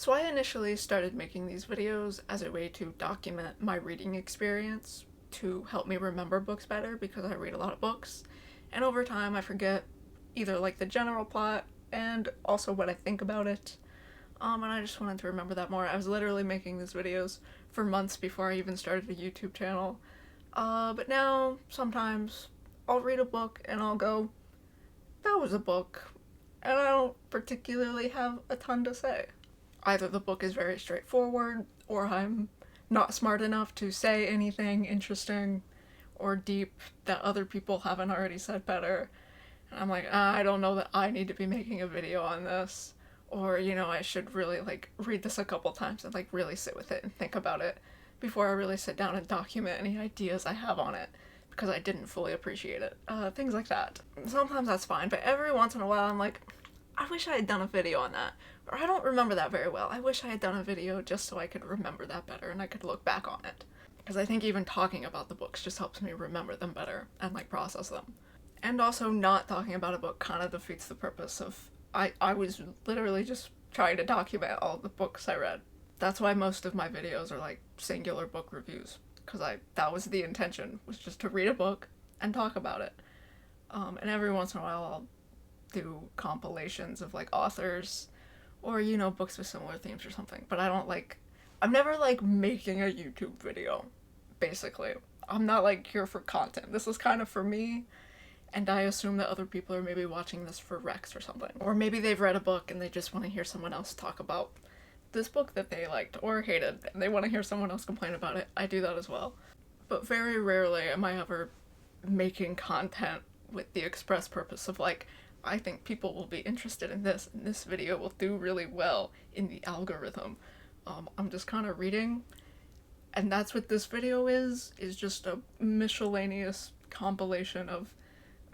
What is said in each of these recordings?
So I initially started making these videos as a way to document my reading experience to help me remember books better because I read a lot of books. And over time I forget either like the general plot and also what I think about it. And I just wanted to remember that more. I was literally making these videos for months before I even started a YouTube channel. But now sometimes I'll read a book and I'll go, that was a book, and I don't particularly have a ton to say. Either the book is very straightforward, or I'm not smart enough to say anything interesting or deep that other people haven't already said better. And I'm like, I don't know that I need to be making a video on this. Or, I should really, read this a couple times and, really sit with it and think about it before I really sit down and document any ideas I have on it because I didn't fully appreciate it. Things like that. Sometimes that's fine, but every once in a while I'm like, I wish I had done a video on that. Or I don't remember that very well. I wish I had done a video just so I could remember that better and I could look back on it. Because I think even talking about the books just helps me remember them better and process them. And also not talking about a book kind of defeats the purpose of I was literally just trying to document all the books I read. That's why most of my videos are singular book reviews. Because that was the intention, was just to read a book and talk about it. And every once in a while I'll do compilations of authors or books with similar themes or something, but I'm never making a YouTube video. Basically, I'm not here for content. This is kind of for me, and I assume that other people are maybe watching this for Rex or something, or maybe they've read a book and they just want to hear someone else talk about this book that they liked or hated and they want to hear someone else complain about it. I do that as well, but very rarely am I ever making content with the express purpose of I think people will be interested in this, and this video will do really well in the algorithm. I'm just kind of reading, and that's what this video is just a miscellaneous compilation of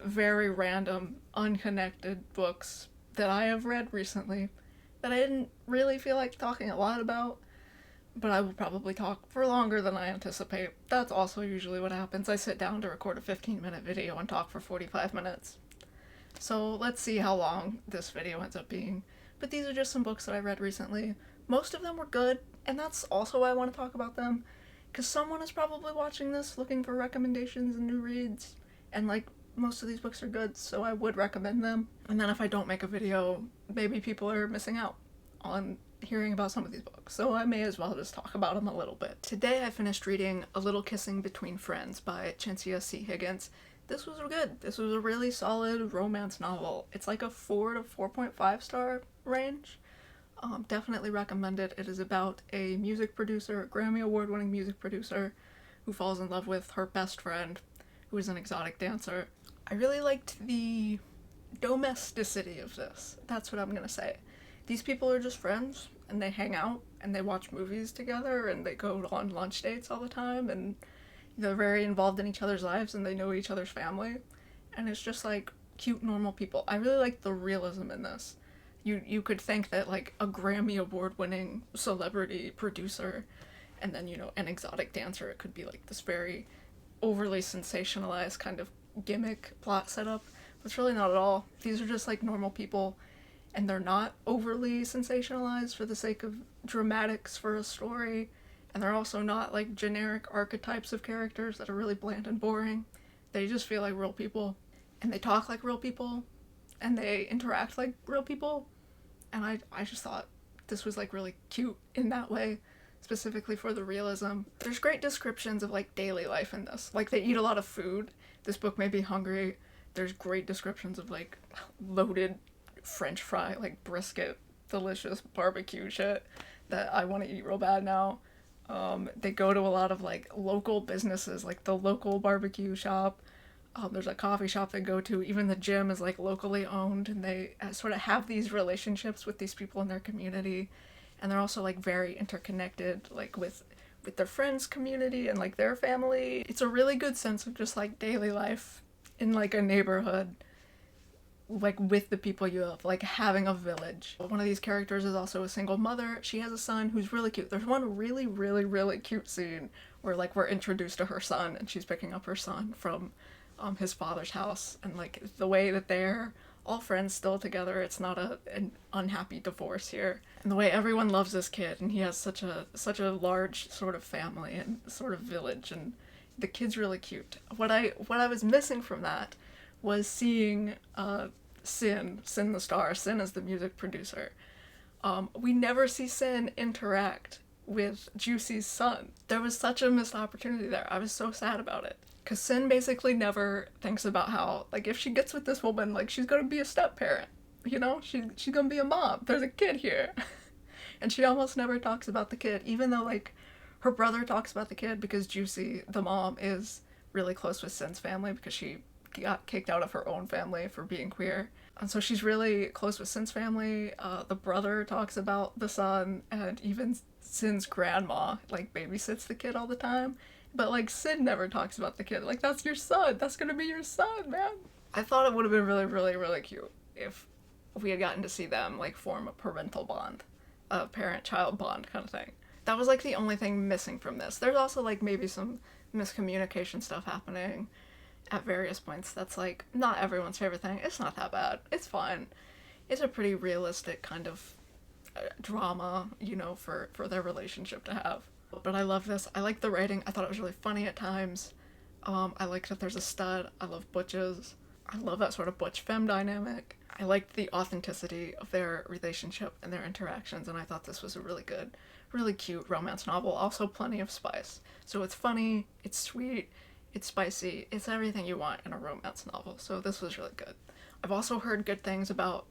very random, unconnected books that I have read recently that I didn't really feel like talking a lot about, but I will probably talk for longer than I anticipate. That's also usually what happens. I sit down to record a 15-minute video and talk for 45 minutes. So let's see how long this video ends up being. But these are just some books that I read recently. Most of them were good, and that's also why I want to talk about them, because someone is probably watching this looking for recommendations and new reads, and most of these books are good, so I would recommend them. And then if I don't make a video, maybe people are missing out on hearing about some of these books, so I may as well just talk about them a little bit. Today I finished reading A Little Kissing Between Friends by Chencia Higgins. This was good. This was a really solid romance novel. It's a 4 to 4.5 star range. Definitely recommend it. It is about a music producer, a Grammy Award-winning music producer, who falls in love with her best friend, who is an exotic dancer. I really liked the domesticity of this. That's what I'm gonna say. These people are just friends, and they hang out, and they watch movies together, and they go on lunch dates all the time, and they're very involved in each other's lives, and they know each other's family, and it's just cute, normal people. I really like the realism in this. You could think that a Grammy Award-winning celebrity producer and then an exotic dancer, it could be this very overly sensationalized kind of gimmick plot setup, but it's really not at all. These are just normal people, and they're not overly sensationalized for the sake of dramatics for a story. And they're also not generic archetypes of characters that are really bland and boring. They just feel like real people, and they talk like real people, and they interact like real people. And I just thought this was really cute in that way, specifically for the realism. There's great descriptions of daily life in this. They eat a lot of food. This book made me hungry. There's great descriptions of loaded French fry, brisket, delicious barbecue shit that I want to eat real bad now. They go to a lot of local businesses, the local barbecue shop. There's a coffee shop they go to. Even the gym is locally owned, and they sort of have these relationships with these people in their community, and they're also very interconnected with their friends' community and their family. It's a really good sense of just daily life in a neighborhood, with the people you love, having a village. One of these characters is also a single mother. She has a son who's really cute. There's one really, really, really cute scene where we're introduced to her son, and she's picking up her son from his father's house, and the way that they're all friends still together. It's not an unhappy divorce here. And And the way everyone loves this kid, and he has such a large sort of family and sort of village, and the kid's really cute. What I was missing from that was seeing Sin the star. Sin is the music producer. We never see Sin interact with Juicy's son. There was such a missed opportunity there. I was so sad about it. Because Sin basically never thinks about how, like, if she gets with this woman, like, she's gonna be a step-parent. You know? She's gonna be a mom. There's a kid here. And she almost never talks about the kid, even though, like, her brother talks about the kid because Juicy, the mom, is really close with Sin's family because she got kicked out of her own family for being queer. And so she's really close with Sin's family. The brother talks about the son, and even Sin's grandma, like, babysits the kid all the time. But, like, Sin never talks about the kid. Like, that's your son. That's gonna be your son, man. I thought it would have been really, really, really cute if we had gotten to see them, like, form a parental bond. A parent-child bond kind of thing. That was, like, the only thing missing from this. There's also, like, maybe some miscommunication stuff happening at various points that's, like, not everyone's favorite thing. It's not that bad. It's fine. It's a pretty realistic kind of drama, you know, for their relationship to have. But I love this. I like the writing. I thought it was really funny at times. I like that there's a stud. I love butches. I love that sort of butch-femme dynamic. I liked the authenticity of their relationship and their interactions, and I thought this was a really good, really cute romance novel. Also plenty of spice. So it's funny, it's sweet, it's spicy, it's everything you want in a romance novel. So this was really good. I've also heard good things about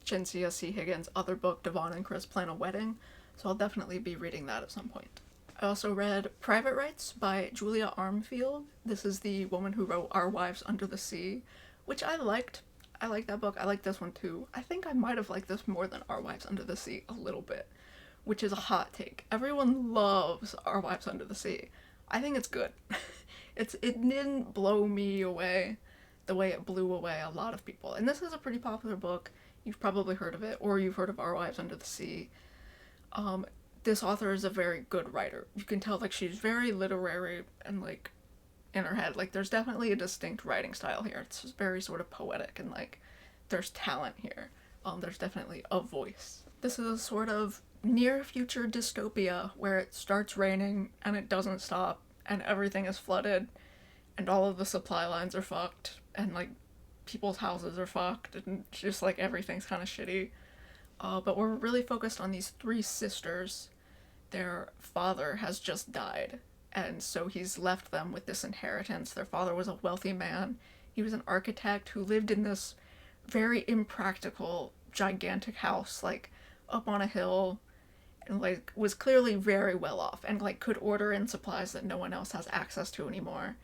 Chencia C. Higgins' other book, Devon and Chris Plan a Wedding, so I'll definitely be reading that at some point. I also read Private Rites by Julia Armfield. This is the woman who wrote Our Wives Under the Sea, which I liked. I like that book. I like this one too. I think I might have liked this more than Our Wives Under the Sea a little bit, which is a hot take. Everyone loves Our Wives Under the Sea. I think it's good. It didn't blow me away the way it blew away a lot of people. And this is a pretty popular book. You've probably heard of it, or you've heard of Our Wives Under the Sea. This author is a very good writer. You can tell, like, she's very literary and, like, in her head. Like, there's definitely a distinct writing style here. It's just very sort of poetic and, like, there's talent here. There's definitely a voice. This is a sort of near-future dystopia where it starts raining and it doesn't stop and everything is flooded and all of the supply lines are fucked and, like, people's houses are fucked and just, like, everything's kind of shitty. But we're really focused on these three sisters. Their father has just died, and so he's left them with this inheritance. Their father was a wealthy man. He was an architect who lived in this very impractical, gigantic house, like, up on a hill, and, like, was clearly very well off, and, like, could order in supplies that no one else has access to anymore.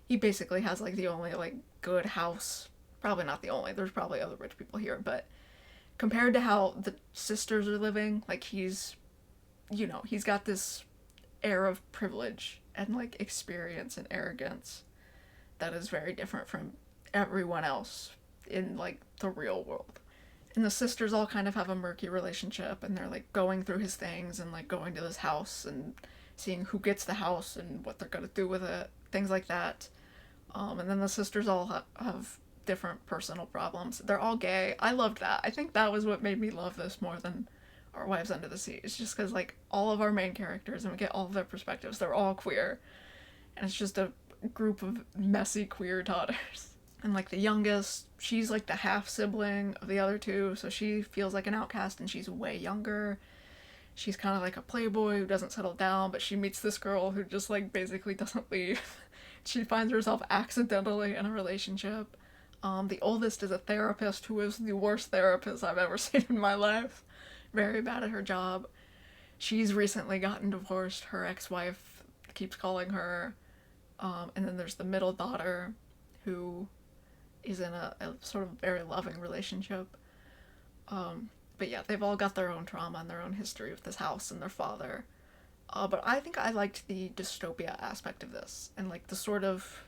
He basically has, like, the only, like, good house. Probably not the only. There's probably other rich people here, but compared to how the sisters are living, like, he's, you know, he's got this air of privilege and, like, experience and arrogance that is very different from everyone else in, like, the real world. And the sisters all kind of have a murky relationship, and they're, like, going through his things and, like, going to this house and seeing who gets the house and what they're gonna do with it, things like that. And then the sisters all have different personal problems. They're all gay. I loved that. I think that was what made me love this more than Our Wives Under the Sea. It's just because, like, all of our main characters, and we get all of their perspectives, they're all queer. And it's just a group of messy queer daughters. And, like, the youngest, she's, like, the half-sibling of the other two, so she feels like an outcast, and she's way younger. She's kind of like a playboy who doesn't settle down, but she meets this girl who just, like, basically doesn't leave. She finds herself accidentally in a relationship. The oldest is a therapist who is the worst therapist I've ever seen in my life. Very bad at her job. She's recently gotten divorced. Her ex-wife keeps calling her. And then there's the middle daughter who is in a sort of very loving relationship. But yeah, they've all got their own trauma and their own history with this house and their father. But I think I liked the dystopia aspect of this and, like, the sort of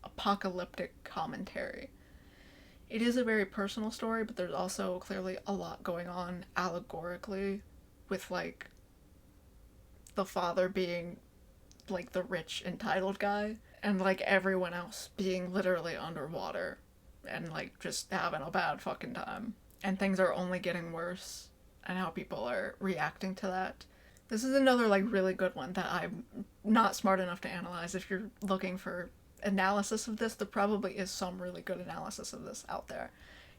apocalyptic commentary. It is a very personal story, but there's also clearly a lot going on allegorically with, like, the father being, like, the rich, entitled guy, and, like, everyone else being literally underwater and, like, just having a bad fucking time. And things are only getting worse. and how people are reacting to that. This is another like really good one that I'm not smart enough to analyze. If you're looking for analysis of this, there probably is some really good analysis of this out there.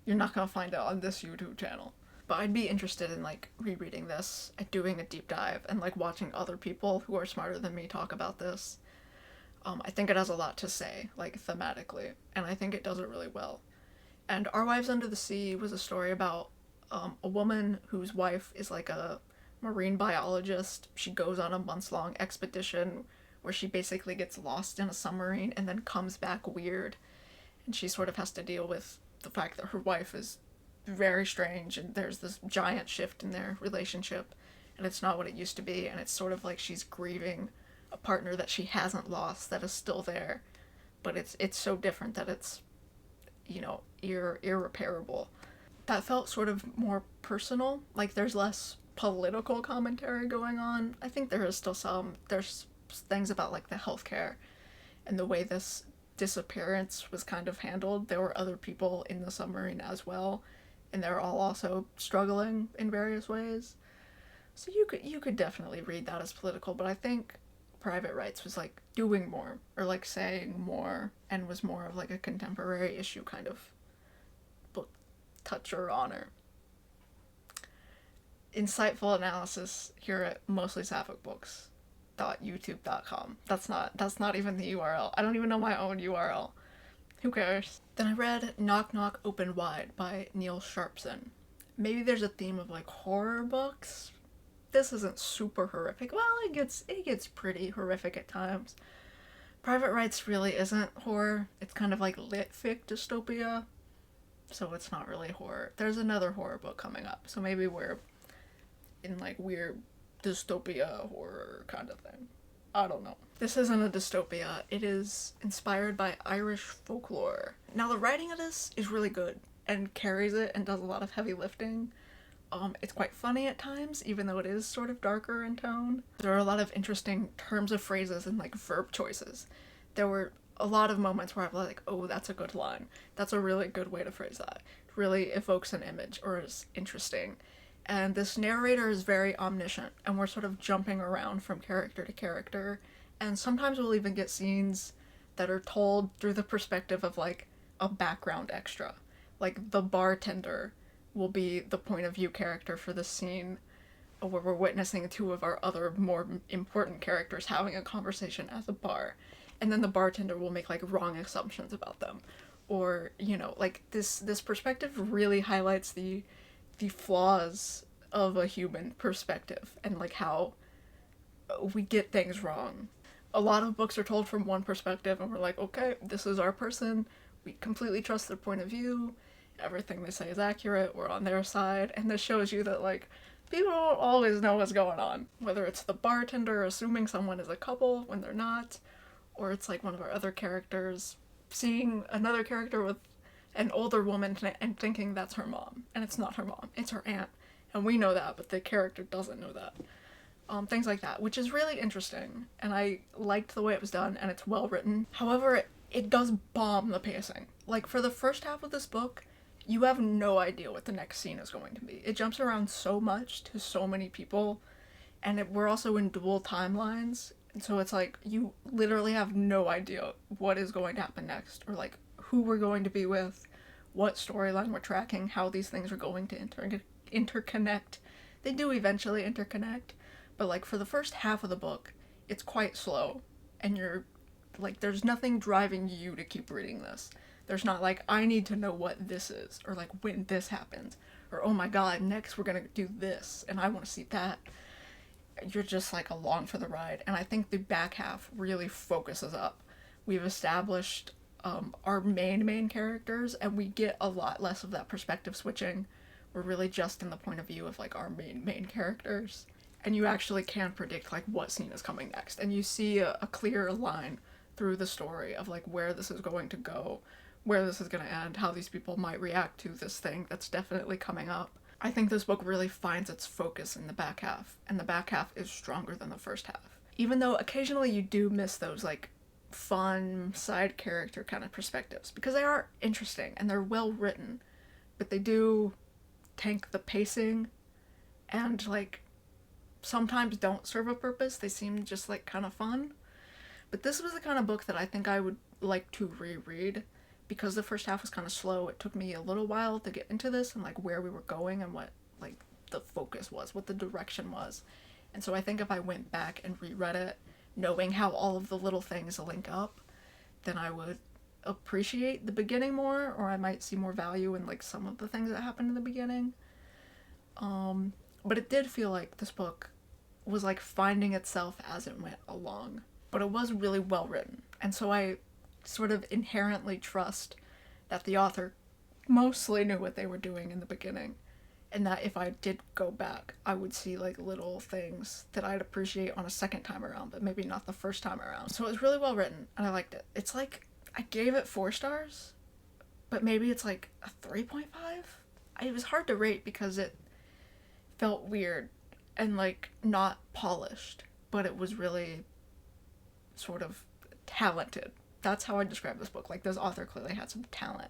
You're not gonna find it on this YouTube channel. But I'd be interested in like rereading this and doing a deep dive and like watching other people who are smarter than me talk about this. I think it has a lot to say, like thematically, and I think it does it really well. And Our Wives Under the Sea was a story about a woman whose wife is like a marine biologist. She goes on a months-long expedition where she basically gets lost in a submarine and then comes back weird. And she sort of has to deal with the fact that her wife is very strange and there's this giant shift in their relationship and it's not what it used to be, and it's sort of like she's grieving a partner that she hasn't lost that is still there, but it's so different that it's, you know, irreparable. That felt sort of more personal, like there's less political commentary going on. I think there is still some. There's things about like the healthcare and the way this disappearance was kind of handled. There were other people in the submarine as well, and they're all also struggling in various ways. So you could definitely read that as political, but I think Private Rites was like doing more or like saying more and was more of like a contemporary issue kind of book, touch or honor. Insightful analysis here at mostlysapphic.books.youtube.com. That's not even the URL. I don't even know my own URL. Who cares? Then I read Knock Knock Open Wide by Neil Sharpson. Maybe there's a theme of like horror books. This isn't super horrific. Well, it gets pretty horrific at times. Private Rites really isn't horror. It's kind of like lit fic dystopia, so it's not really horror. There's another horror book coming up, so maybe we're in like weird dystopia horror kind of thing. I don't know. This isn't a dystopia. It is inspired by Irish folklore. Now the writing of this is really good and carries it and does a lot of heavy lifting. It's quite funny at times, even though it is sort of darker in tone. There are a lot of interesting terms of phrases and like verb choices. There were a lot of moments where I was like, oh, that's a good line. That's a really good way to phrase that. It really evokes an image or is interesting. And this narrator is very omniscient, and we're sort of jumping around from character to character. And sometimes we'll even get scenes that are told through the perspective of like a background extra. Like the bartender will be the point of view character for the scene where we're witnessing two of our other more important characters having a conversation at the bar, and then the bartender will make like wrong assumptions about them, or you know, like this perspective really highlights the flaws of a human perspective and like how we get things wrong. A lot of books are told from one perspective and we're like, okay, this is our person, we completely trust their point of view, everything they say is accurate, we're on their side. And this shows you that like people don't always know what's going on, whether it's the bartender assuming someone is a couple when they're not, or it's like one of our other characters seeing another character with an older woman and thinking that's her mom, and it's not her mom, it's her aunt, and we know that, but the character doesn't know that. Things like that, which is really interesting, and I liked the way it was done, and it's well written. However, it does bomb the pacing. Like, for the first half of this book, you have no idea what the next scene is going to be. It jumps around so much to so many people, and we're also in dual timelines, and so it's like, you literally have no idea what is going to happen next, or like, who we're going to be with, what storyline we're tracking, how these things are going to interconnect. They do eventually interconnect, but like for the first half of the book, it's quite slow, and you're like, there's nothing driving you to keep reading this. There's not like, I need to know what this is, or like when this happens, or oh my god, next we're gonna do this, and I want to see that. You're just like along for the ride, and I think the back half really focuses up. We've established our main characters, and we get a lot less of that perspective switching. We're really just in the point of view of like our main characters, and you actually can predict like what scene is coming next, and you see a clear line through the story of like where this is going to go, where this is going to end, how these people might react to this thing that's definitely coming up. I think this book really finds its focus in the back half, and the back half is stronger than the first half. Even though occasionally you do miss those like fun side character kind of perspectives, because they are interesting and they're well written, but they do tank the pacing and like sometimes don't serve a purpose. They seem just like kind of fun. But this was the kind of book that I think I would like to reread, because the first half was kind of slow. It took me a little while to get into this and like where we were going and what like the focus was, what the direction was. And so I think if I went back and reread it, knowing how all of the little things link up, then I would appreciate the beginning more, or I might see more value in like some of the things that happened in the beginning. But it did feel like this book was like finding itself as it went along. But it was really well written, and so I sort of inherently trust that the author mostly knew what they were doing in the beginning, and that if I did go back, I would see like little things that I'd appreciate on a second time around, but maybe not the first time around. So it was really well written, and I liked it. It's like, I gave it 4 stars, but maybe it's like a 3.5? It was hard to rate because it felt weird and like not polished, but it was really sort of talented. That's how I describe this book. Like, this author clearly had some talent,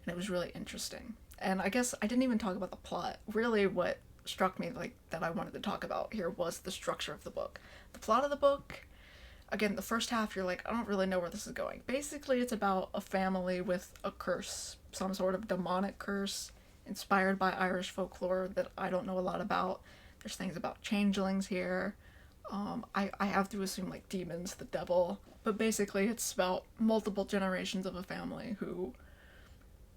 and it was really interesting. And I guess I didn't even talk about the plot. Really, what struck me, like, that I wanted to talk about here was the structure of the book. The plot of the book, again, the first half, you're like, I don't really know where this is going. Basically, it's about a family with a curse, some sort of demonic curse, inspired by Irish folklore that I don't know a lot about. There's things about changelings here. I have to assume like demons, the devil, but basically it's about multiple generations of a family who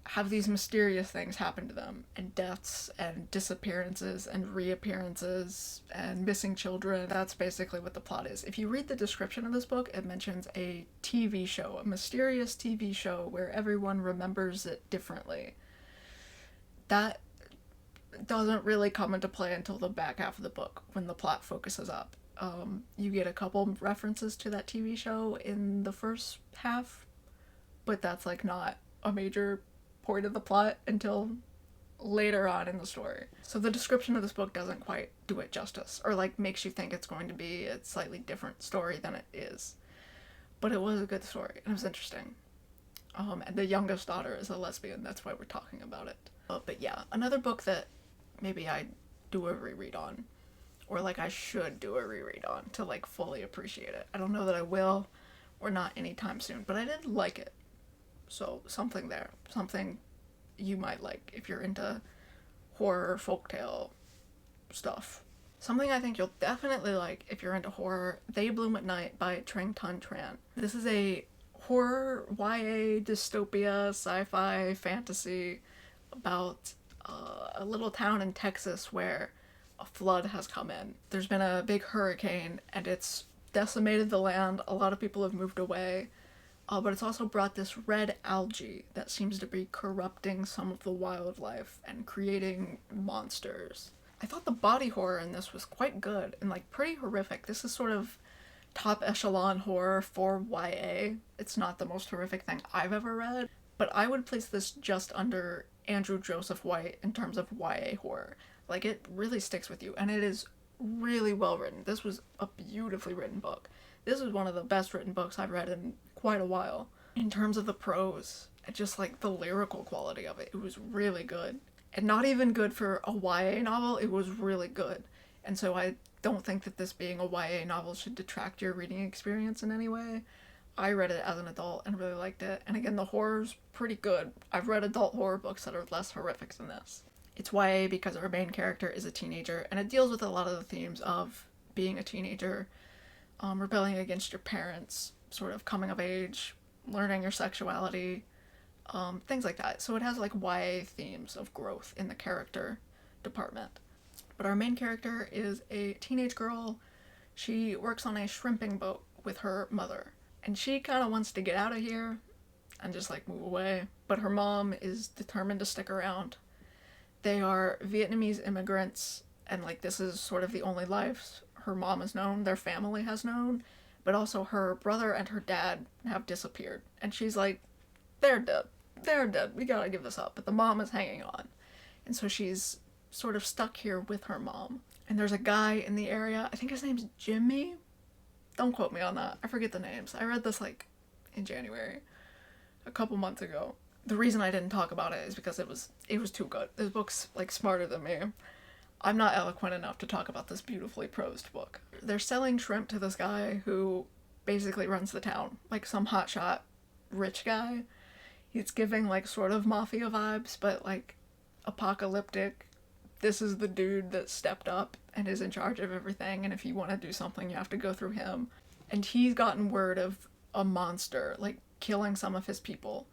have these mysterious things happen to them, and deaths and disappearances and reappearances and missing children. That's basically what the plot is. If you read the description of this book, it mentions a TV show, a mysterious TV show where everyone remembers it differently. That doesn't really come into play until the back half of the book, when the plot focuses up. You get a couple references to that TV show in the first half, but that's like not a major point of the plot until later on in the story. So the description of this book doesn't quite do it justice, or like makes you think it's going to be a slightly different story than it is. But it was a good story, and it was interesting. And the youngest daughter is a lesbian, that's why we're talking about it. But yeah, another book that maybe I do a reread on, or like I should do a reread on to like fully appreciate it. I don't know that I will, or not anytime soon, but I did like it. So something there, something you might like if you're into horror, folktale stuff. Something I think you'll definitely like if you're into horror, They Bloom at Night by Tran. This is a horror, YA, dystopia, sci-fi, fantasy about a little town in Texas where a flood has come in. There's been a big hurricane and it's decimated the land. A lot of people have moved away, but it's also brought this red algae that seems to be corrupting some of the wildlife and creating monsters. I thought the body horror in this was quite good and like pretty horrific. This is sort of top echelon horror for YA. It's not the most horrific thing I've ever read, but I would place this just under Andrew Joseph White in terms of YA horror. Like, it really sticks with you, and it is really well written. This was a beautifully written book. This is one of the best written books I've read in quite a while. In terms of the prose, and just like the lyrical quality of it, it was really good. And not even good for a YA novel, it was really good. And so I don't think that this being a YA novel should detract your reading experience in any way. I read it as an adult and really liked it. And again, the horror's pretty good. I've read adult horror books that are less horrific than this. It's YA because our main character is a teenager, and it deals with a lot of the themes of being a teenager, rebelling against your parents, sort of coming of age, learning your sexuality, things like that. So it has like YA themes of growth in the character department. But our main character is a teenage girl. She works on a shrimping boat with her mother, and she kind of wants to get out of here and just like move away, but her mom is determined to stick around. They are Vietnamese immigrants, and like this is sort of the only life her mom has known, their family has known, but also her brother and her dad have disappeared. And she's like, they're dead, we gotta give this up. But the mom is hanging on. And so she's sort of stuck here with her mom. And there's a guy in the area, I think his name's Jimmy? Don't quote me on that, I forget the names. I read this like in January, a couple months ago. The reason I didn't talk about it is because it was too good. This book's like smarter than me. I'm not eloquent enough to talk about this beautifully prosed book. They're selling shrimp to this guy who basically runs the town, like some hotshot rich guy. He's giving like sort of mafia vibes, but like apocalyptic. This is the dude that stepped up and is in charge of everything, and if you want to do something, you have to go through him. And he's gotten word of a monster, like, killing some of his people.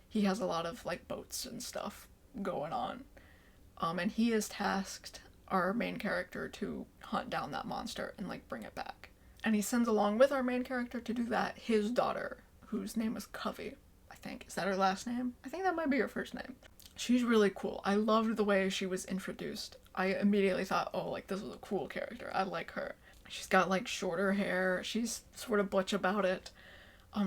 He has a lot of, like, boats and stuff going on. And he has tasked our main character to hunt down that monster and, like, bring it back. And he sends along with our main character to do that his daughter, whose name is Covey, I think. Is that her last name? I think that might be her first name. She's really cool. I loved the way she was introduced. I immediately thought, oh, like, this was a cool character. I like her. She's got, like, shorter hair. She's sort of butch about it.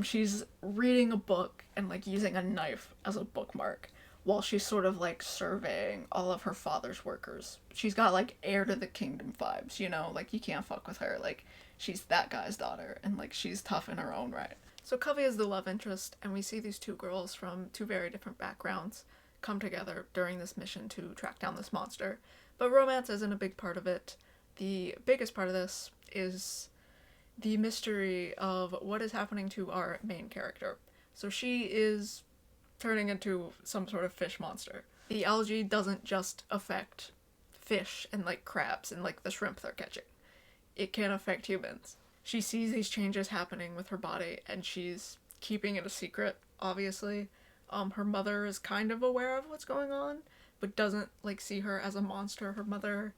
She's reading a book and, like, using a knife as a bookmark while she's sort of, like, surveying all of her father's workers. She's got, like, heir to the kingdom vibes, you know? Like, you can't fuck with her. Like, she's that guy's daughter, and, like, she's tough in her own right. So Covey is the love interest, and we see these two girls from two very different backgrounds come together during this mission to track down this monster. But romance isn't a big part of it. The biggest part of this is the mystery of what is happening to our main character. So she is turning into some sort of fish monster. The algae doesn't just affect fish and, like, crabs and, like, the shrimp they're catching. It can affect humans. She sees these changes happening with her body, and she's keeping it a secret, obviously. Her mother is kind of aware of what's going on, but doesn't, like, see her as a monster. Her mother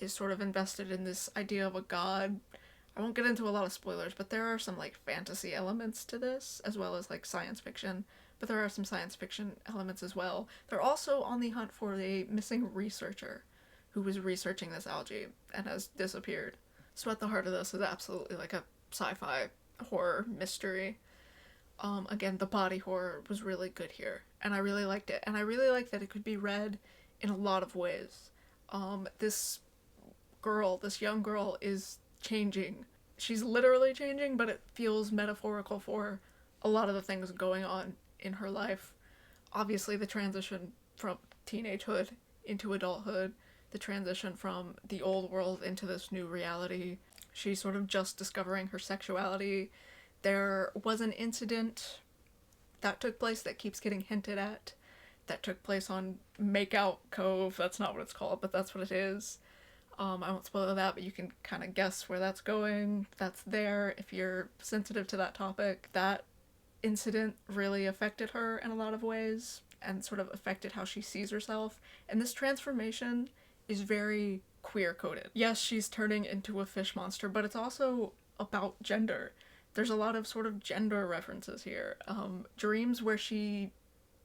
is sort of invested in this idea of a god. I won't get into a lot of spoilers, but there are some, like, fantasy elements to this, as well as, like, science fiction. But there are some science fiction elements as well. They're also on the hunt for a missing researcher who was researching this algae and has disappeared. So at the heart of this is absolutely, like, a sci-fi horror mystery. Again, the body horror was really good here, and I really liked it. And I really liked that it could be read in a lot of ways. This young girl is changing. She's literally changing, but it feels metaphorical for a lot of the things going on in her life. Obviously, the transition from teenagehood into adulthood, the transition from the old world into this new reality. She's sort of just discovering her sexuality. There was an incident that took place that keeps getting hinted at, that took place on Makeout Cove. That's not what it's called, but that's what it is. I won't spoil that, but you can kind of guess where that's going. That's there if you're sensitive to that topic. That incident really affected her in a lot of ways and sort of affected how she sees herself. And this transformation is very queer-coded. Yes, she's turning into a fish monster, but it's also about gender. There's a lot of sort of gender references here. Dreams where she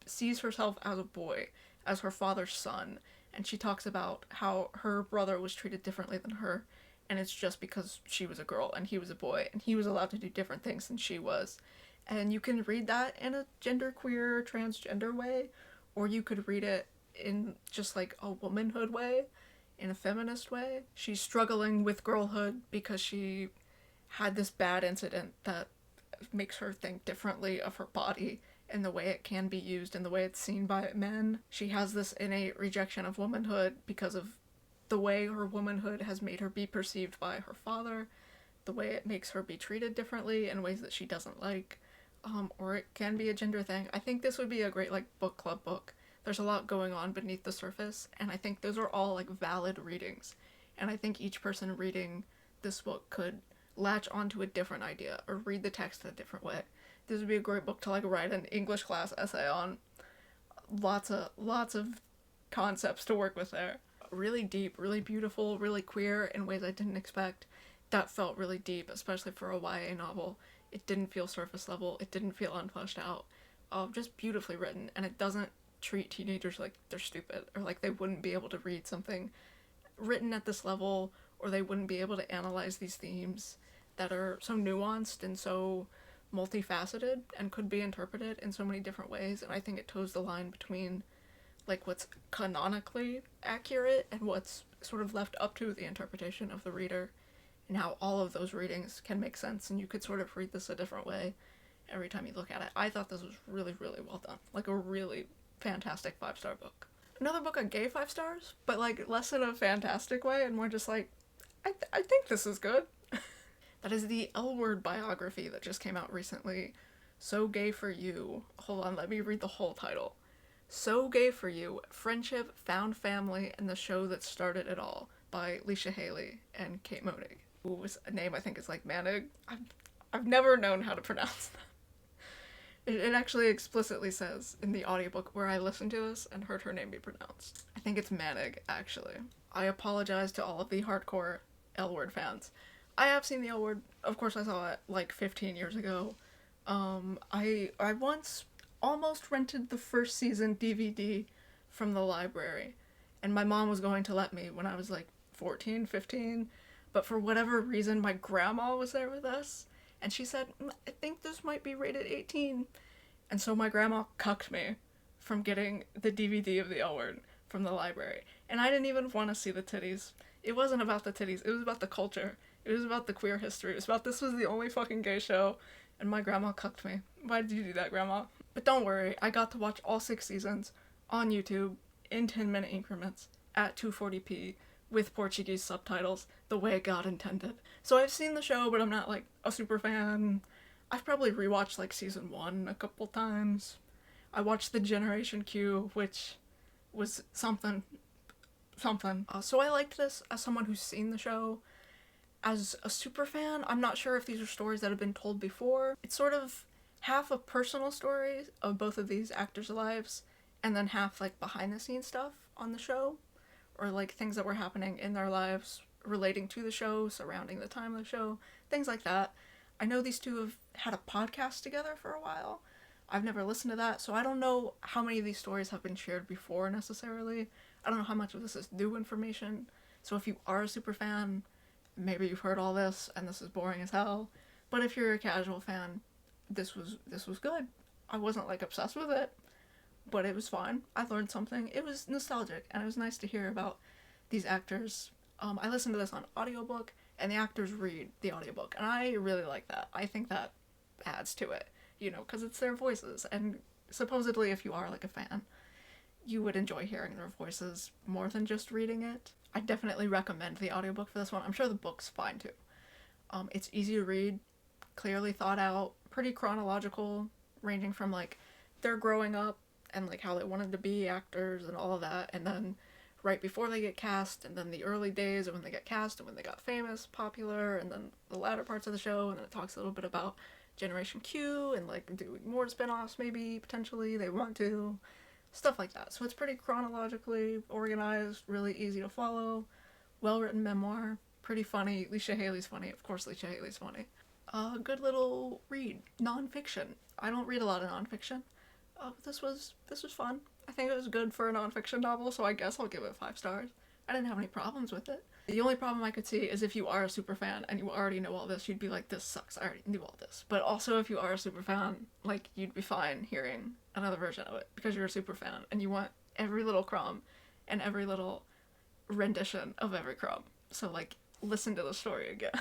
sees herself as a boy, as her father's son, and she talks about how her brother was treated differently than her, and it's just because she was a girl and he was a boy, and he was allowed to do different things than she was. And you can read that in a genderqueer, transgender way, or you could read it in just, like, a womanhood way, in a feminist way. She's struggling with girlhood because she had this bad incident that makes her think differently of her body and the way it can be used and the way it's seen by men. She has this innate rejection of womanhood because of the way her womanhood has made her be perceived by her father, the way it makes her be treated differently in ways that she doesn't like, or it can be a gender thing. I think this would be a great, like, book club book. There's a lot going on beneath the surface, and I think those are all, like, valid readings. And I think each person reading this book could latch onto a different idea or read the text in a different way. This would be a great book to, like, write an English class essay on. Lots of concepts to work with there. Really deep, really beautiful, really queer in ways I didn't expect. That felt really deep, especially for a YA novel. It didn't feel surface level. It didn't feel unfleshed out. Just beautifully written, and it doesn't treat teenagers like they're stupid or like they wouldn't be able to read something written at this level, or they wouldn't be able to analyze these themes that are so nuanced and so multifaceted and could be interpreted in so many different ways. And I think it toes the line between, like, what's canonically accurate and what's sort of left up to the interpretation of the reader, and how all of those readings can make sense, and you could sort of read this a different way every time you look at it. I thought this was really, really well done. Like, a really fantastic 5-star book. Another book I gave 5 stars, but like less in a fantastic way and more just like, I think this is good. That is the L Word biography that just came out recently. So Gay for You. Hold on, let me read the whole title. So Gay for You, Friendship, Found Family, and the Show That Started It All by Leisha, Hailey, and Kate Moennig. Who was a name I think is like Moennig. I've never known how to pronounce that. It actually explicitly says in the audiobook where I listened to this and heard her name be pronounced. I think it's Moennig, actually. I apologize to all of the hardcore L Word fans. I have seen the L Word. Of course, I saw it like 15 years ago. I once almost rented the first season DVD from the library, and my mom was going to let me when I was like 14, 15, but for whatever reason, my grandma was there with us, and she said, I think this might be rated 18, and so my grandma cucked me from getting the DVD of the L Word from the library, and I didn't even want to see the titties. It wasn't about the titties, it was about the culture. It was about the queer history. It was about this was the only fucking gay show, and my grandma cucked me. Why did you do that, Grandma? But don't worry, I got to watch all 6 seasons on YouTube in 10-minute increments at 240p with Portuguese subtitles the way God intended. So I've seen the show, but I'm not like a super fan. I've probably rewatched like season 1 a couple times. I watched the Generation Q, which was something. So I liked this as someone who's seen the show. As a super fan, I'm not sure if these are stories that have been told before. It's sort of half a personal story of both of these actors' lives, and then half like behind the scenes stuff on the show, or like things that were happening in their lives relating to the show, surrounding the time of the show, things like that. I know these two have had a podcast together for a while. I've never listened to that, so I don't know how many of these stories have been shared before necessarily. I don't know how much of this is new information. So if you are a super fan, maybe you've heard all this and this is boring as hell. But if you're a casual fan, this was good. I wasn't like obsessed with it, but it was fine. I learned something. It was nostalgic and it was nice to hear about these actors. I listened to this on audiobook and the actors read the audiobook, and I really like that. I think that adds to it, you know, because it's their voices, and supposedly if you are like a fan, you would enjoy hearing their voices more than just reading it. I definitely recommend the audiobook for this one. I'm sure the book's fine too. It's easy to read, clearly thought out, pretty chronological, ranging from like their growing up and like how they wanted to be actors and all of that, and then right before they get cast, and then the early days of when they get cast and when they got famous, popular, and then the latter parts of the show, and then it talks a little bit about Generation Q and like doing more spin-offs maybe, potentially, they want to. Stuff like that. So it's pretty chronologically organized, really easy to follow, well-written memoir, pretty funny. Leisha Hailey's funny. Of course Leisha Hailey's funny. Good little read. Non-fiction. I don't read a lot of non-fiction. But this was fun. I think it was good for a non-fiction novel, so I guess I'll give it 5 stars. I didn't have any problems with it. The only problem I could see is if you are a super fan and you already know all this, you'd be like, this sucks, I already knew all this. But also if you are a super fan, like, you'd be fine hearing another version of it because you're a super fan and you want every little crumb and every little rendition of every crumb. So, like, listen to the story again.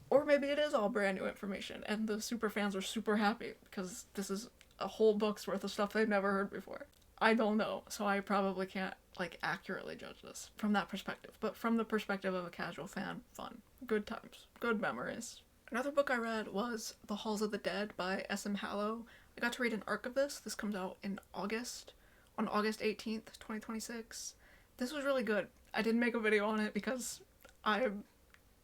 Or maybe it is all brand new information and the super fans are super happy because this is a whole book's worth of stuff they've never heard before. I don't know, so I probably can't, like, accurately judge this from that perspective. But from the perspective of a casual fan, fun. Good times. Good memories. Another book I read was The Halls of the Dead by S.M. Hallow. I got to read an arc of this. This comes out in August, on August 18th, 2026. This was really good. I didn't make a video on it because I'm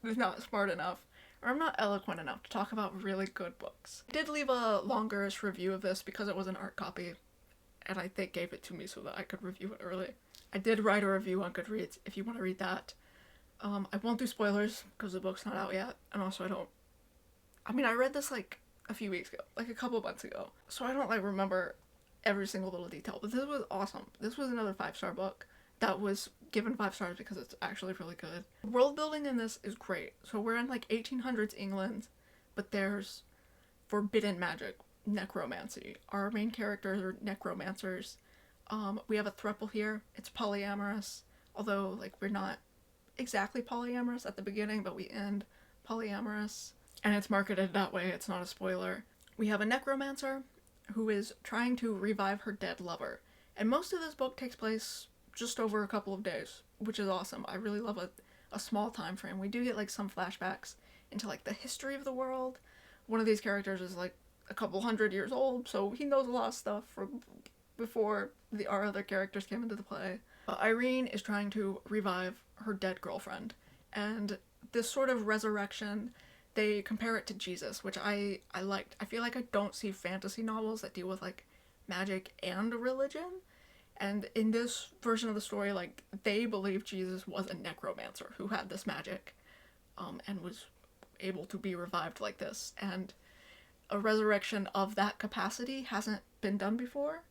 not smart enough, or I'm not eloquent enough to talk about really good books. I did leave a longer-ish review of this because it was an art copy, and they gave it to me so that I could review it early. I did write a review on Goodreads if you want to read that. I won't do spoilers because the book's not out yet, and also I read this like a few weeks ago, like a couple months ago, so I don't like remember every single little detail, but this was awesome. This was another 5-star book that was given 5 stars because it's actually really good. World building in this is great. So we're in like 1800s England, but there's forbidden magic, necromancy. Our main characters are necromancers. We have a throuple here. It's polyamorous, although like we're not exactly polyamorous at the beginning, but we end polyamorous, and it's marketed that way. It's not a spoiler. We have a necromancer who is trying to revive her dead lover, and most of this book takes place just over a couple of days, which is awesome. I really love a small time frame. We do get like some flashbacks into like the history of the world. One of these characters is like a couple hundred years old, so he knows a lot of stuff from before our other characters came into the play. Irene is trying to revive her dead girlfriend, and this sort of resurrection, they compare it to Jesus, which I liked. I feel like I don't see fantasy novels that deal with like magic and religion, and in this version of the story, like, they believe Jesus was a necromancer who had this magic, and was able to be revived like this, and a resurrection of that capacity hasn't been done before,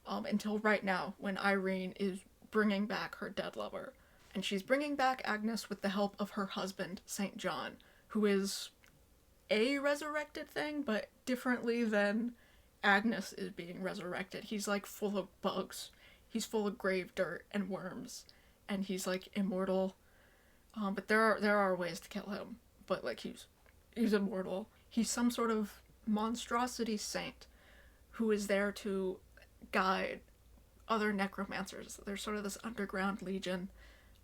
until right now, when Irene is bringing back her dead lover. And she's bringing back Agnes with the help of her husband, St. John, who is a resurrected thing, but differently than Agnes is being resurrected. He's like full of bugs. He's full of grave dirt and worms, and he's like immortal. But there are ways to kill him. But like he's immortal. He's some sort of monstrosity saint who is there to guide other necromancers. There's sort of this underground legion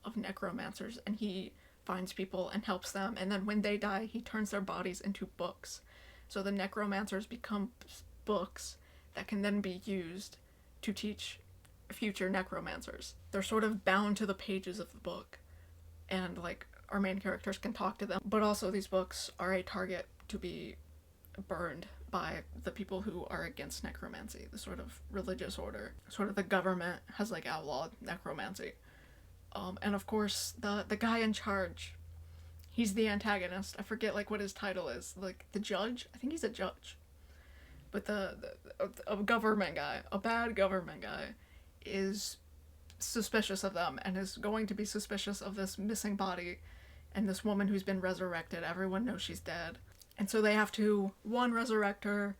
of necromancers, and he finds people and helps them, and then when they die, he turns their bodies into books. So the necromancers become books that can then be used to teach future necromancers. They're sort of bound to the pages of the book, and like our main characters can talk to them, but also these books are a target to be burned by the people who are against necromancy, the sort of religious order. Sort of the government has like outlawed necromancy. And of course, the guy in charge, he's the antagonist. I forget like what his title is, like the judge? I think he's a judge. But a government guy, a bad government guy, is suspicious of them and is going to be suspicious of this missing body and this woman who's been resurrected. Everyone knows she's dead. And so they have to, one, resurrect her,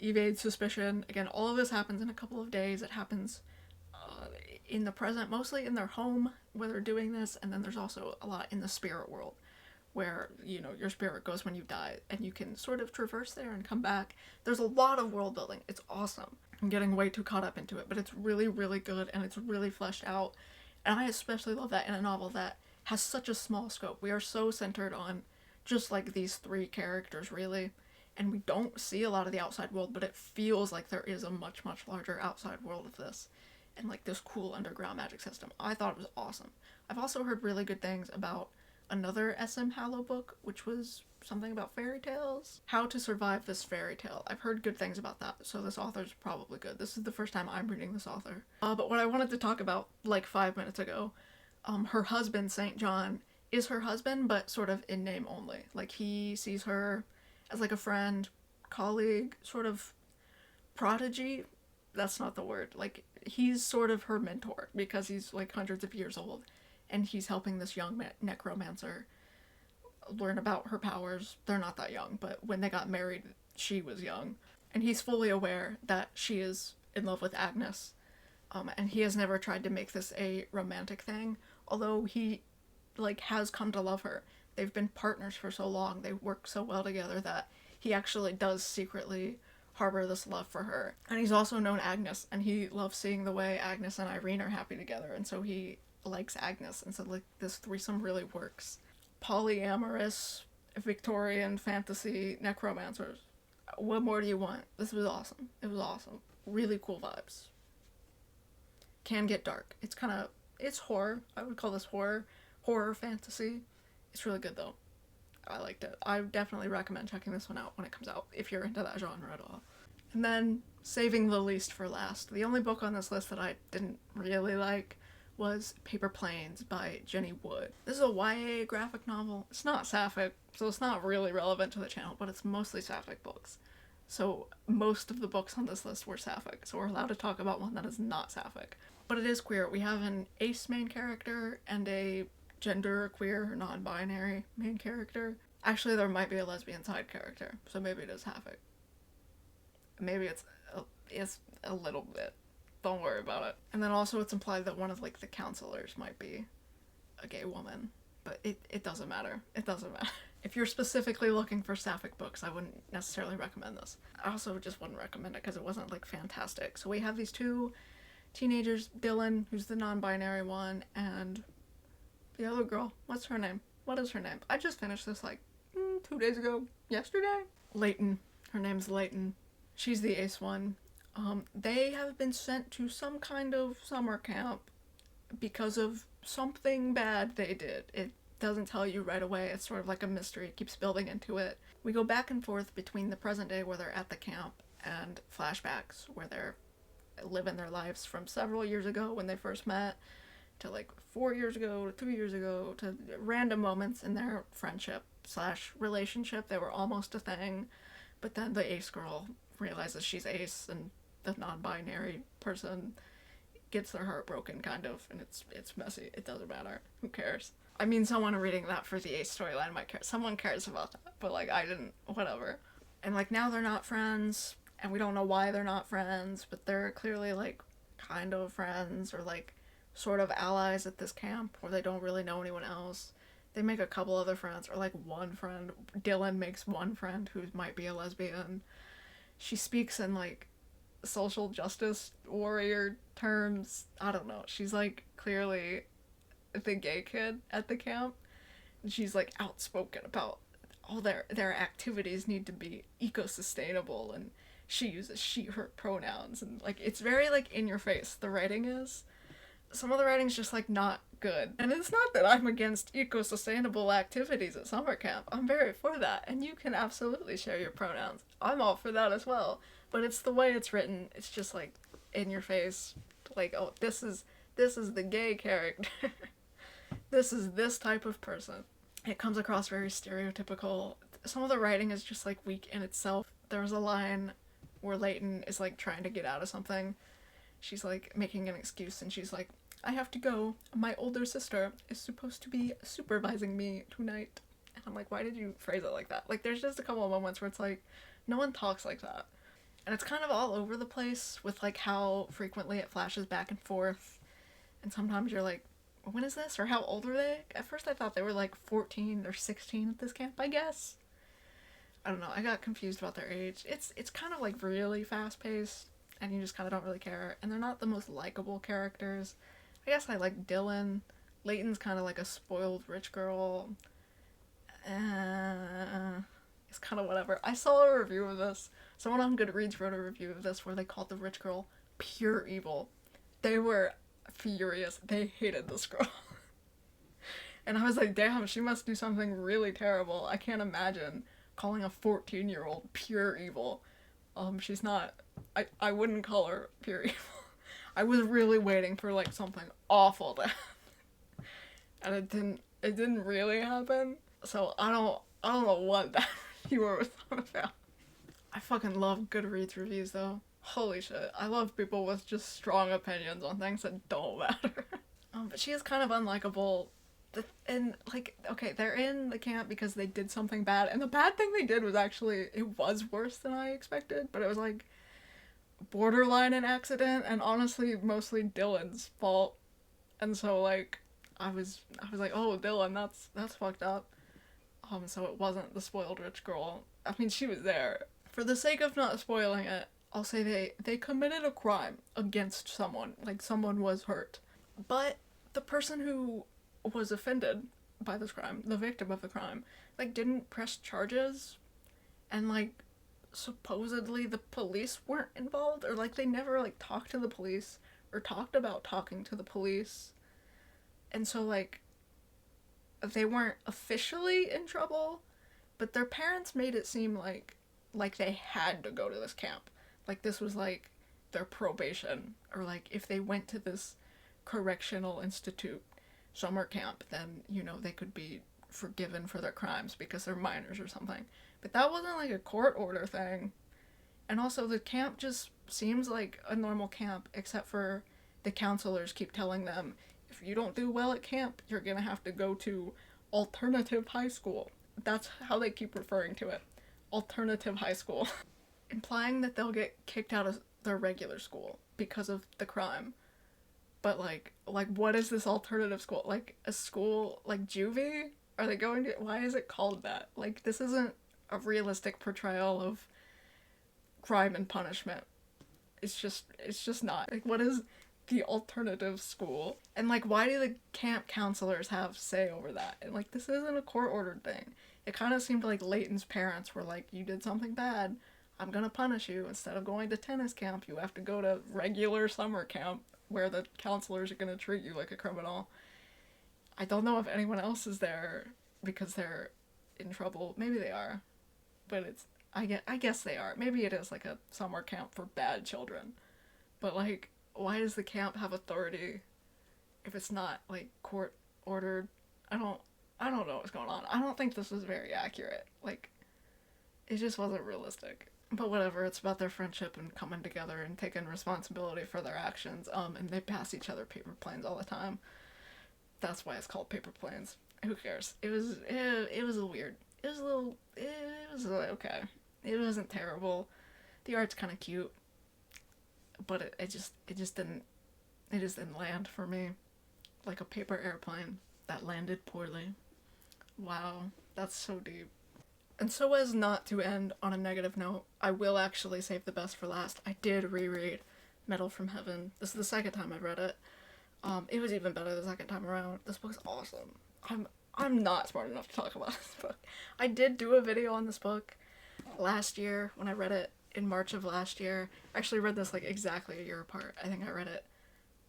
evade suspicion. Again, all of this happens in a couple of days. It happens in the present, mostly in their home where they're doing this, and then there's also a lot in the spirit world where, you know, your spirit goes when you die, and you can sort of traverse there and come back. There's a lot of world building. It's awesome. I'm getting way too caught up into it, but it's really, really good, and it's really fleshed out. And I especially love that in a novel that has such a small scope. We are so centered on just like these three characters, really, and we don't see a lot of the outside world, but it feels like there is a much, much larger outside world of this, and like this cool underground magic system. I thought it was awesome. I've also heard really good things about another SM Hallow book, which was something about fairy tales. How to survive this fairy tale. I've heard good things about that, so this author's probably good. This is the first time I'm reading this author. But what I wanted to talk about like 5 minutes ago, her husband, St. John, is her husband, but sort of in name only. Like, he sees her as like a friend, colleague, sort of prodigy. That's not the word. Like, he's sort of her mentor because he's like hundreds of years old, and he's helping this young necromancer learn about her powers. They're not that young, but when they got married, she was young, and he's fully aware that she is in love with Agnes, and he has never tried to make this a romantic thing, although he like has come to love her. They've been partners for so long, they work so well together, that he actually does secretly harbor this love for her. And he's also known Agnes, and he loves seeing the way Agnes and Irene are happy together, and so he likes Agnes, and so like this threesome really works. Polyamorous Victorian fantasy necromancers. What more do you want? This was awesome. It was awesome. Really cool vibes. Can get dark. It's horror. I would call this horror fantasy. It's really good though. I liked it. I definitely recommend checking this one out when it comes out, if you're into that genre at all. And then, saving the least for last, the only book on this list that I didn't really like was Paper Planes by Jennie Wood. This is a YA graphic novel. It's not sapphic, so it's not really relevant to the channel, but it's mostly sapphic books. So most of the books on this list were sapphic, so we're allowed to talk about one that is not sapphic. But it is queer. We have an ace main character and a gender queer, non-binary main character. Actually, there might be a lesbian side character, so maybe it is sapphic. Maybe it's a little bit. Don't worry about it. And then also it's implied that one of like the counselors might be a gay woman, but it doesn't matter. It doesn't matter. If you're specifically looking for sapphic books, I wouldn't necessarily recommend this. I also just wouldn't recommend it because it wasn't like fantastic. So we have these two teenagers, Dylan, who's the non-binary one, and the other girl. What's her name? What is her name? I just finished this like 2 days ago. Yesterday? Leighton. Her name's Leighton. She's the ace one. They have been sent to some kind of summer camp because of something bad they did. It doesn't tell you right away. It's sort of like a mystery. It keeps building into it. We go back and forth between the present day where they're at the camp and flashbacks where they're living their lives from several years ago when they first met to like 4 years ago to 3 years ago to random moments in their friendship / relationship. They were almost a thing, but then the ace girl realizes she's ace and the non-binary person gets their heart broken, kind of, and it's messy. It doesn't matter. Who cares? I mean, someone reading that for the ace storyline might care. Someone cares about that, but like I didn't. Whatever. And like now they're not friends, and we don't know why they're not friends, but they're clearly like kind of friends or like sort of allies at this camp where they don't really know anyone else. They make a couple other friends, or like one friend. Dylan makes one friend who might be a lesbian. She speaks in like social justice warrior terms. I don't know. She's like clearly the gay kid at the camp. And she's like outspoken about all their activities need to be eco-sustainable, and she uses she her pronouns, and like it's very like in your face, the writing is. Some of the writing's just like not good. And it's not that I'm against eco-sustainable activities at summer camp. I'm very for that, and you can absolutely share your pronouns. I'm all for that as well. But it's the way it's written. It's just like in your face. Like, oh, this is the gay character. This is this type of person. It comes across very stereotypical. Some of the writing is just like weak in itself. There was a line where Leighton is like trying to get out of something. She's like making an excuse, and she's like, I have to go. My older sister is supposed to be supervising me tonight. And I'm like, why did you phrase it like that? Like, there's just a couple of moments where it's like, no one talks like that. And it's kind of all over the place with like how frequently it flashes back and forth. And sometimes you're like, when is this? Or how old are they? At first I thought they were like 14 or 16 at this camp, I guess. I don't know. I got confused about their age. It's kind of like really fast paced, and you just kind of don't really care. And they're not the most likable characters. I guess I like Dylan. Leighton's kind of like a spoiled rich girl. It's kind of whatever. I saw a review of this. Someone on Goodreads wrote a review of this where they called the rich girl pure evil. They were furious. They hated this girl. And I was like, damn, she must do something really terrible. I can't imagine calling a 14-year-old pure evil. She's not... I wouldn't call her pure evil. I was really waiting for like something awful to happen. And it didn't really happen. So I don't know what that reviewer was on about. I fucking love Goodreads reviews though. Holy shit. I love people with just strong opinions on things that don't matter. But she is kind of unlikable. And like, okay, they're in the camp because they did something bad. And the bad thing they did was actually, it was worse than I expected. But it was like borderline an accident, and honestly mostly Dylan's fault. And so like I was like, oh, Dylan, that's fucked up. So it wasn't the spoiled rich girl. I mean, she was there. For the sake of not spoiling it, I'll say they committed a crime against someone. Like, someone was hurt. But the person who was offended by this crime, the victim of the crime, like, didn't press charges. And, like, supposedly the police weren't involved. Or, like, they never, like, talked to the police or talked about talking to the police. And so, like, they weren't officially in trouble, but their parents made it seem like they had to go to this camp. Like, this was, like, their probation. Or, like, if they went to this correctional institute summer camp, then, you know, they could be forgiven for their crimes because they're minors or something. But that wasn't, like, a court order thing. And also, the camp just seems like a normal camp, except for the counselors keep telling them, if you don't do well at camp, you're gonna have to go to alternative high school. That's how they keep referring to it. Alternative high school. Implying that they'll get kicked out of their regular school because of the crime. But like what is this alternative school? Like a school like juvie? Are they going to... Why is it called that? Like, this isn't a realistic portrayal of crime and punishment. It's just not. Like, what is the alternative school. And, like, why do the camp counselors have say over that? And, like, this isn't a court-ordered thing. It kind of seemed like Leighton's parents were like, you did something bad, I'm gonna punish you. Instead of going to tennis camp, you have to go to regular summer camp where the counselors are gonna treat you like a criminal. I don't know if anyone else is there because they're in trouble. Maybe they are. But I guess they are. Maybe it is like a summer camp for bad children. But, like, why does the camp have authority if it's not, like, court ordered? I don't know what's going on. I don't think this was very accurate. Like, it just wasn't realistic. But whatever, it's about their friendship and coming together and taking responsibility for their actions. And they pass each other paper planes all the time. That's why it's called paper planes. Who cares? It was weird. It was okay. It wasn't terrible. The art's kind of cute. But it just didn't land for me. Like a paper airplane that landed poorly. Wow, that's so deep. And so as not to end on a negative note, I will actually save the best for last. I did reread Metal from Heaven. This is the second time I've read it. It was even better the second time around. This book's awesome. I'm not smart enough to talk about this book. I did do a video on this book last year when I read it in March of last year. I actually read this like exactly a year apart. I think I read it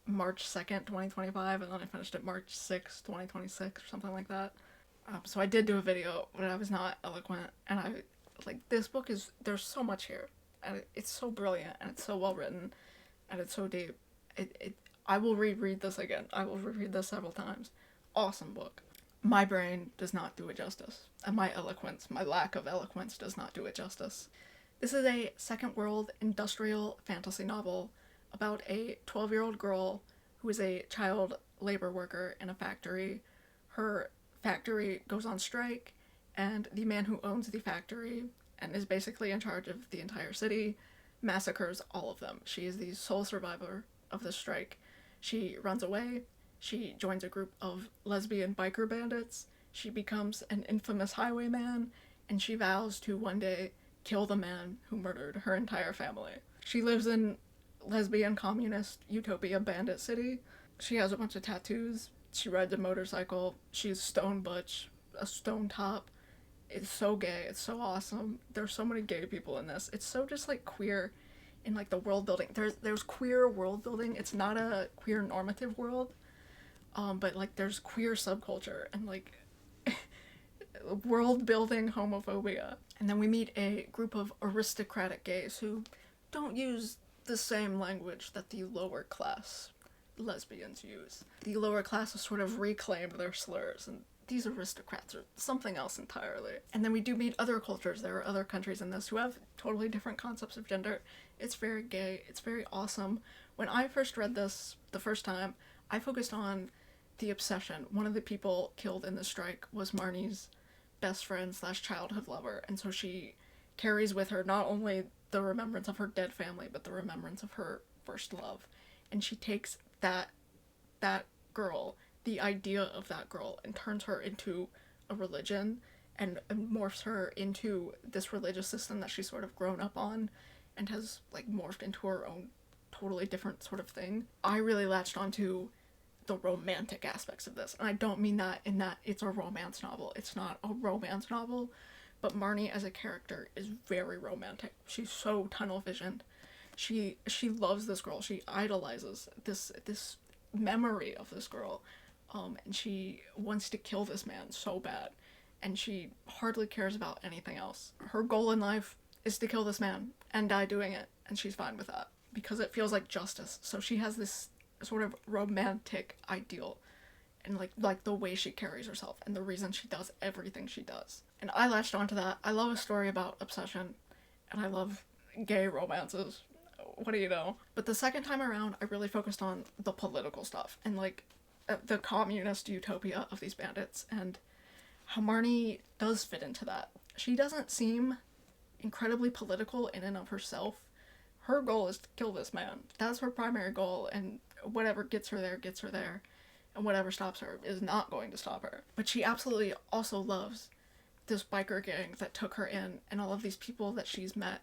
March 2nd, 2025, and then I finished it March 6th, 2026, or something like that. So I did do a video, but I was not eloquent, and this book there's so much here, and it's so brilliant, and it's so well written, and it's so deep. I will reread this again. I will reread this several times. Awesome book. My brain does not do it justice, and my lack of eloquence does not do it justice. This is a second world industrial fantasy novel about a 12-year-old girl who is a child labor worker in a factory. Her factory goes on strike, and the man who owns the factory and is basically in charge of the entire city massacres all of them. She is the sole survivor of the strike. She runs away. She joins a group of lesbian biker bandits. She becomes an infamous highwayman, and she vows to one day kill the man who murdered her entire family. She lives in lesbian communist utopia bandit city. She has a bunch of tattoos. She rides a motorcycle. She's stone butch, a stone top. It's so gay. It's so awesome. There's so many gay people in this. It's so just like queer in like the world building. There's queer world building. It's not a queer normative world. But like there's queer subculture and like world building homophobia. And then we meet a group of aristocratic gays who don't use the same language that the lower class lesbians use. The lower class has sort of reclaimed their slurs, and these aristocrats are something else entirely. And then we do meet other cultures. There are other countries in this who have totally different concepts of gender. It's very gay. It's very awesome. When I first read this the first time, I focused on the obsession. One of the people killed in the strike was Marnie's best friend / childhood lover, and so she carries with her not only the remembrance of her dead family, but the remembrance of her first love. And she takes that girl, the idea of that girl, and turns her into a religion and morphs her into this religious system that she's sort of grown up on and has like morphed into her own totally different sort of thing. I really latched onto the romantic aspects of this, and I don't mean that in that it's a romance novel. It's not a romance novel, but Marnie as a character is very romantic. She's so tunnel visioned. She loves this girl. She idolizes this memory of this girl, and she wants to kill this man so bad, and she hardly cares about anything else. Her goal in life is to kill this man and die doing it, and she's fine with that because it feels like justice. So she has this sort of romantic ideal, and like the way she carries herself and the reason she does everything she does. And I latched onto that. I love a story about obsession, and I love gay romances. What do you know? But the second time around, I really focused on the political stuff and like the communist utopia of these bandits and how Marnie does fit into that. She doesn't seem incredibly political in and of herself. Her goal is to kill this man. That's her primary goal, and whatever gets her there, and whatever stops her is not going to stop her. But she absolutely also loves this biker gang that took her in, and all of these people that she's met,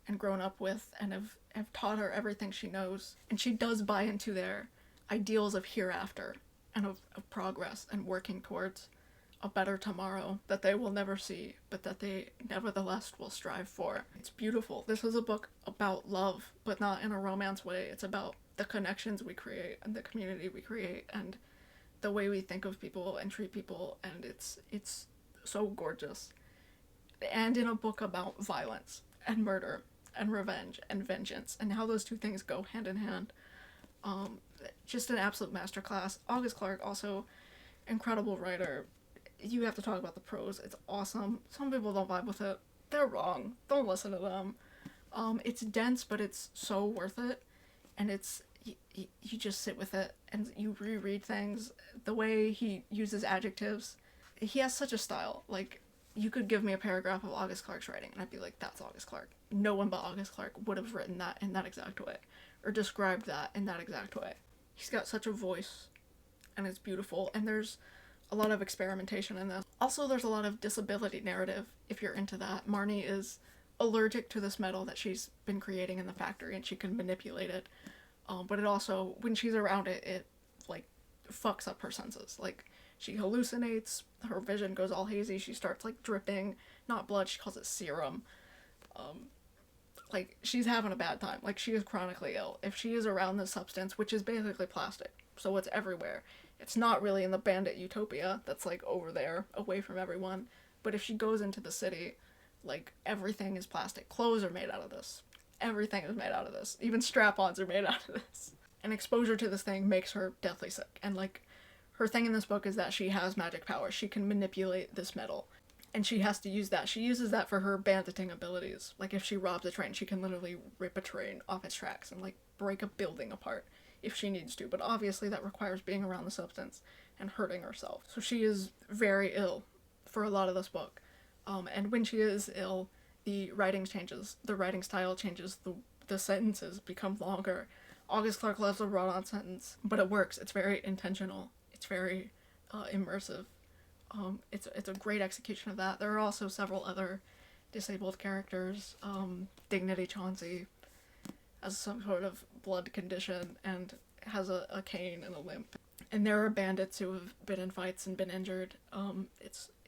and grown up with and have taught her everything she knows. And she does buy into their ideals of hereafter and of progress and working towards a better tomorrow that they will never see, but that they nevertheless will strive for. It's beautiful. This is a book about love, but not in a romance way. It's about the connections we create and the community we create and the way we think of people and treat people, and it's so gorgeous. And in a book about violence and murder and revenge and vengeance and how those two things go hand in hand. Just an absolute masterclass. August Clarke, also incredible writer. You have to talk about the prose. It's awesome. Some people don't vibe with it. They're wrong. Don't listen to them. It's dense, but it's so worth it. And it's you just sit with it and you reread things. The way he uses adjectives, he has such a style. Like, you could give me a paragraph of August Clarke's writing and I'd be like, that's August Clarke. No one but August Clarke would have written that in that exact way or described that in that exact way. He's got such a voice and it's beautiful, and there's a lot of experimentation in this. Also, there's a lot of disability narrative if you're into that. Marnie is allergic to this metal that she's been creating in the factory and she can manipulate it. But it also, when she's around it, it like fucks up her senses. Like, she hallucinates, her vision goes all hazy, she starts like dripping, not blood, she calls it serum. Like, she's having a bad time. Like, she is chronically ill. If she is around this substance, which is basically plastic, so it's everywhere. It's not really in the bandit utopia that's like over there, away from everyone. But if she goes into the city, like, everything is plastic. Clothes are made out of this. Everything is made out of this. Even strap-ons are made out of this. And exposure to this thing makes her deathly sick. And, like, her thing in this book is that she has magic powers. She can manipulate this metal. And she has to use that. She uses that for her banditing abilities. Like, if she robs a train, she can literally rip a train off its tracks and, like, break a building apart if she needs to. But obviously that requires being around the substance and hurting herself. So she is very ill for a lot of this book. And when she is ill, the writing changes, the writing style changes, the sentences become longer. August Clarke loves a run-on sentence, but it works. It's very intentional. It's very immersive. It's a great execution of that. There are also several other disabled characters. Dignity Chauncey has some sort of blood condition and has a cane and a limp. And there are bandits who have been in fights and been injured.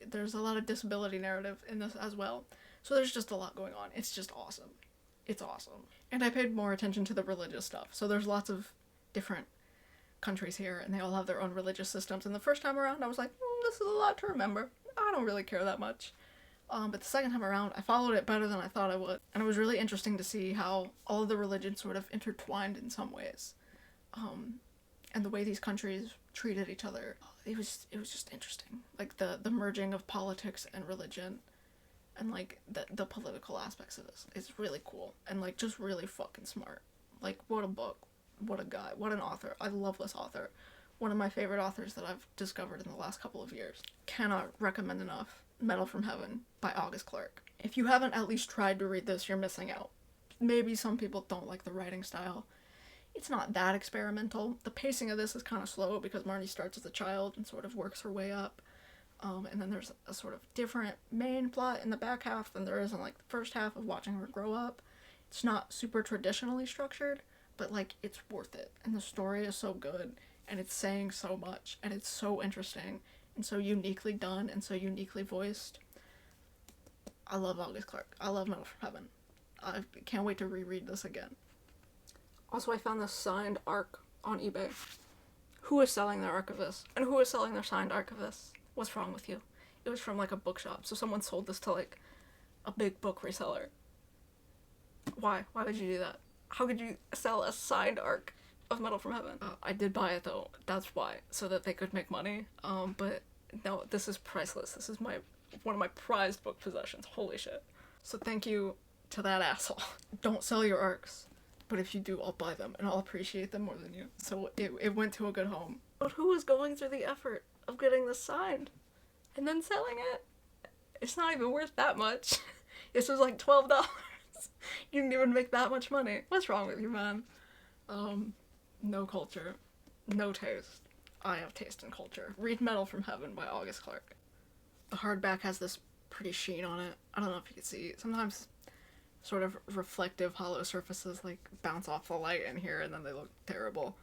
There's a lot of disability narrative in this as well. So there's just a lot going on. It's just awesome. It's awesome. And I paid more attention to the religious stuff. So there's lots of different countries here, and they all have their own religious systems. And the first time around, I was like, this is a lot to remember. I don't really care that much. But the second time around, I followed it better than I thought I would. And it was really interesting to see how all of the religions sort of intertwined in some ways. And the way these countries treated each other. It was just interesting. Like, the merging of politics and religion. And, like, the political aspects of this. It's really cool. And, like, just really fucking smart. Like, what a book. What a guy. What an author. I love this author. One of my favorite authors that I've discovered in the last couple of years. Cannot recommend enough Metal from Heaven by August Clarke. If you haven't at least tried to read this, you're missing out. Maybe some people don't like the writing style. It's not that experimental. The pacing of this is kind of slow because Marnie starts as a child and sort of works her way up. And then there's a sort of different main plot in the back half than there is in, like, the first half of watching her grow up. It's not super traditionally structured, but, like, it's worth it. And the story is so good, and it's saying so much, and it's so interesting, and so uniquely done, and so uniquely voiced. I love August Clarke. I love Metal from Heaven. I can't wait to reread this again. Also, I found this signed ARC on eBay. Who is selling their ARC of this? And who is selling their signed ARC of this? What's wrong with you? It was from, like, a bookshop, so someone sold this to, like, a big book reseller. Why? Why would you do that? How could you sell a signed ARC of Metal from Heaven? I did buy it, though. That's why. So that they could make money. But no, this is priceless. This is one of my prized book possessions. Holy shit. So thank you to that asshole. Don't sell your ARCs. But if you do, I'll buy them, and I'll appreciate them more than you. So it went to a good home. But who is going through the effort of getting this signed and then selling it? It's not even worth that much. This was like $12. You didn't even make that much money. What's wrong with you, man? No culture. No taste. I have taste and culture. Read Metal from Heaven by August Clarke. The hardback has this pretty sheen on it. I don't know if you can see. Sometimes sort of reflective hollow surfaces like bounce off the light in here and then they look terrible.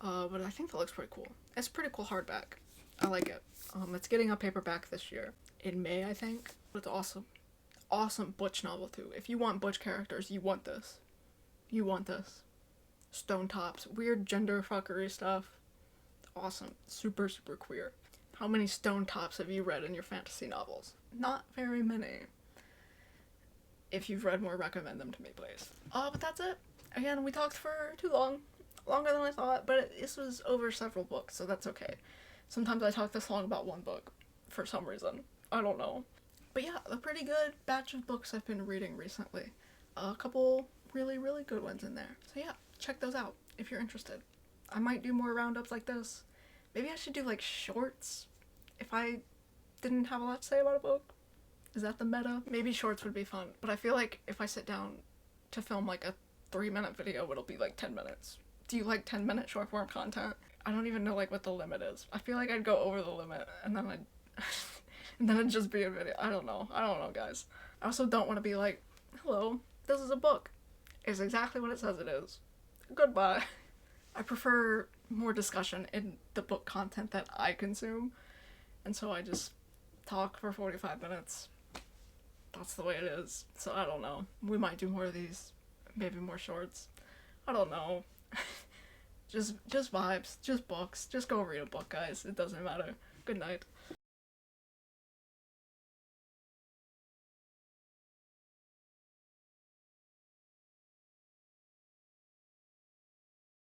But I think that looks pretty cool. It's pretty cool hardback. I like it. It's getting a paperback this year. In May, I think. But it's awesome. Awesome butch novel, too. If you want butch characters, you want this. You want this. Stone tops. Weird gender fuckery stuff. Awesome. Super, super queer. How many stone tops have you read in your fantasy novels? Not very many. If you've read more, recommend them to me, please. But that's it. Again, we talked for too long. Longer than I thought, but this was over several books, so that's okay. Sometimes I talk this long about one book, for some reason. I don't know. But yeah, a pretty good batch of books I've been reading recently. A couple really, really good ones in there. So yeah, check those out if you're interested. I might do more roundups like this. Maybe I should do like shorts if I didn't have a lot to say about a book. Is that the meta? Maybe shorts would be fun, but I feel like if I sit down to film like a 3-minute video, it'll be like 10 minutes. Do you like 10-minute short form content? I don't even know like what the limit is. I feel like I'd go over the limit and then and then it'd just be a video. I don't know, guys. I also don't want to be like, hello, this is a book. It's exactly what it says it is. Goodbye. I prefer more discussion in the book content that I consume, and so I just talk for 45 minutes. That's the way it is. So I don't know. We might do more of these. Maybe more shorts. I don't know. Just vibes. Just books. Just go read a book, guys. It doesn't matter. Good night.